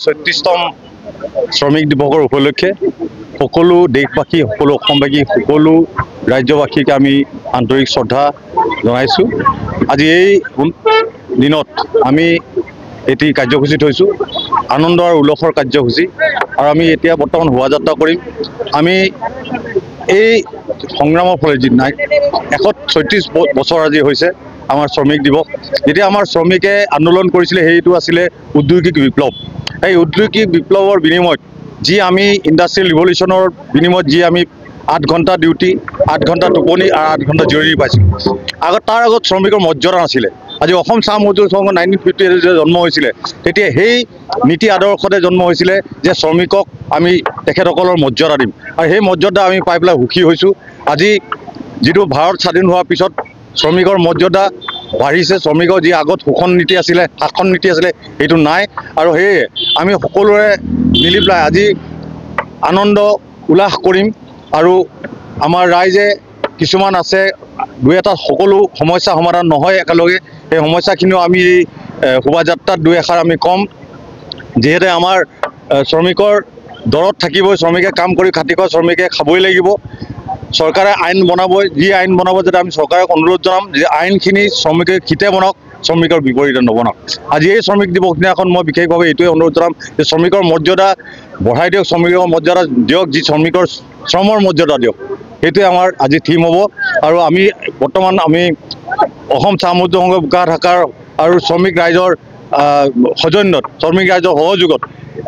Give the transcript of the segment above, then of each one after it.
36তম শ্ৰমিক দিৱসৰ উপলক্ষে সকলো দেশবাসী সকলো অসমবাসী সকলো ৰাজ্যবাসীক আমি আন্তৰিক শ্ৰদ্ধা জনাইছোঁ। আজি এই দিনত আমি এটি কাৰ্যসূচী থৈছোঁ, আনন্দ আৰু উল্লাসৰ কাৰ্যসূচী, আৰু আমি এতিয়া বৰ্তমান শোভাযাত্ৰা কৰিম। আমি এই সংগ্ৰামৰ ফলত যি 136 বছৰ আজি হৈছে আমাৰ শ্ৰমিক দিৱস। যেতিয়া আমাৰ শ্ৰমিকে আন্দোলন কৰিছিলে সেইটো আছিলে ঔদ্যোগিক বিপ্লৱ। এই ঔদ্যোগিক বিপ্লৱৰ বিনিময়ত যি আমি ইণ্ডাষ্ট্ৰিয়েল ৰিভলিউশ্যনৰ বিনিময়ত যি আমি 8 ঘণ্টা ডিউটি, 8 ঘণ্টা টোপনি আৰু 8 ঘণ্টা জিৰণি পাইছিলোঁ। তাৰ আগত শ্ৰমিকৰ মৰ্যাদা নাছিলে। আজি অসম চাহ মজদুৰ সংঘ 1958 যেতিয়া জন্ম হৈছিলে তেতিয়া সেই নীতি আদৰ্শতে জন্ম হৈছিলে যে শ্ৰমিকক আমি তেখেতসকলৰ মৰ্যাদা দিম, আৰু সেই মৰ্যাদা আমি পাই পেলাই সুখী হৈছোঁ। আজি যিটো ভাৰত স্বাধীন হোৱাৰ পিছত শ্ৰমিকৰ মৰ্যাদা বাঢ়িছে, শ্ৰমিকৰ যি আগত শোষণ নীতি আছিলে, শাসন নীতি আছিলে সেইটো নাই, আৰু সেয়ে আমি সকলোৰে মিলি পেলাই আজি আনন্দ উল্লাস কৰিম। আৰু আমাৰ ৰাইজে কিছুমান আছে দুই এটা সকলো সমস্যা সমাধান নহয় একেলগে, সেই সমস্যাখিনিও আমি এই শোভাযাত্ৰাত দুই এষাৰ আমি ক'ম। যিহেতু আমাৰ শ্ৰমিকৰ দৰত থাকিবই, শ্ৰমিকে কাম কৰি খাটি খোৱা শ্ৰমিকে খাবই লাগিব। চৰকাৰে আইন বনাবই, যি আইন বনাব যাতে আমি চৰকাৰক অনুৰোধ জনাম যে আইনখিনি শ্ৰমিকে হিতে বনাওক, শ্ৰমিকৰ বিপৰীতে নবনাওক। আজি এই শ্ৰমিক দিৱস দিনাখন মই বিশেষভাৱে এইটোৱে অনুৰোধ জনাম যে শ্ৰমিকৰ মৰ্যাদা বঢ়াই দিয়ক, শ্ৰমিকৰ মৰ্যাদা দিয়ক, যি শ্ৰমিকৰ শ্ৰমৰ মৰ্যাদা দিয়ক, সেইটোৱে আমাৰ আজি থিম হ'ব। আৰু আমি বৰ্তমান আমি অসম চাহ মজদুৰ সংঘ বোকা ঢাকাৰ আৰু শ্ৰমিক ৰাইজৰ সৌজন্যত, শ্ৰমিক ৰাইজৰ সহযোগত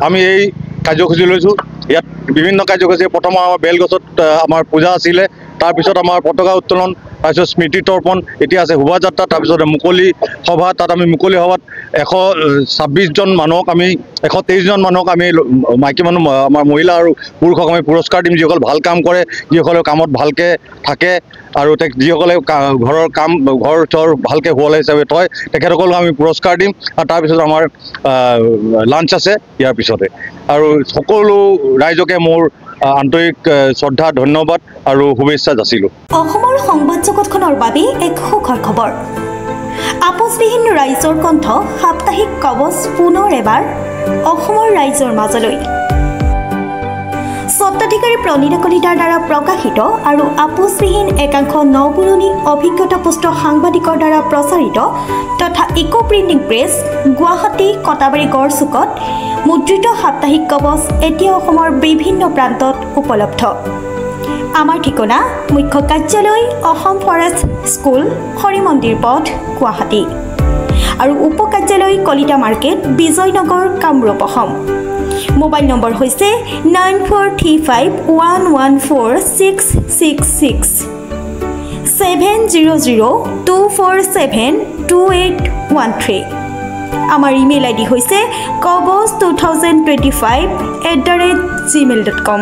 আমি এই কাৰ্যসূচী লৈছোঁ। ইয়াত বিভিন্ন কাৰ্যসূচী, প্ৰথম আমাৰ বেলগছত আমাৰ পূজা আছিলে, তাৰপিছত আমাৰ পতাকা উত্তোলন, তাৰপিছত স্মৃতি তৰ্পণ, এতিয়া আছে শোভাযাত্ৰা, তাৰপিছতে মুকলি সভা। তাত আমি মুকলি সভাত 126জন মানুহক আমি 123জন মানুহক আমি মাইকী মানুহ, আমাৰ মহিলা আৰু পুৰুষক আমি পুৰস্কাৰ দিম, যিসকল ভাল কাম কৰে, যিসকলে কামত ভালকৈ থাকে, আৰু যিসকলে ঘৰৰ কাম ঘৰ চৰ ভালকৈ শুৱলা হিচাপে থয় তেখেতসকলক আমি পুৰস্কাৰ দিম। আৰু তাৰপিছত আমাৰ লাঞ্চ আছে ইয়াৰ পিছতে। আৰু সকলো ৰাইজকে মোৰ আন্তৰিক শ্ৰদ্ধা, ধন্যবাদ আৰু শুভেচ্ছা যাচিলোঁ। অসমৰ সংবাদ জগতখনৰ বাবে এক সুখৰ খবৰ। আপোচবিহীন ৰাইজৰ কণ্ঠ সাপ্তাহিক কবচ পুনৰ এবাৰ অসমৰ ৰাইজৰ মাজলৈ। স্বত্বাধিকাৰী প্ৰণীতা কলিতাৰ দ্বাৰা প্ৰকাশিত আৰু আপোচবিহীন একাংশ নপুৰণি অভিজ্ঞতাপুষ্ট সাংবাদিকৰ দ্বাৰা প্ৰচাৰিত তথা eco printing press, Guwahati Katabari গড়চুকত মুদ্ৰিত সাপ্তাহিক কবচ এতিয়া অসমৰ বিভিন্ন প্ৰান্তত উপলব্ধ। আমাৰ ঠিকনা মুখ্য কাৰ্যালয় অসম ফৰেষ্ট স্কুল, হৰি মন্দিৰ পথ, গুৱাহাটী, আৰু উপ কাৰ্যালয় Kalita market, Bijaynagar, Kamrup, Assam. Mobile number হৈছে 9435114666 70024728813। আমাৰ ইমেইল আইডি হৈছে kobos2025@gmail.com।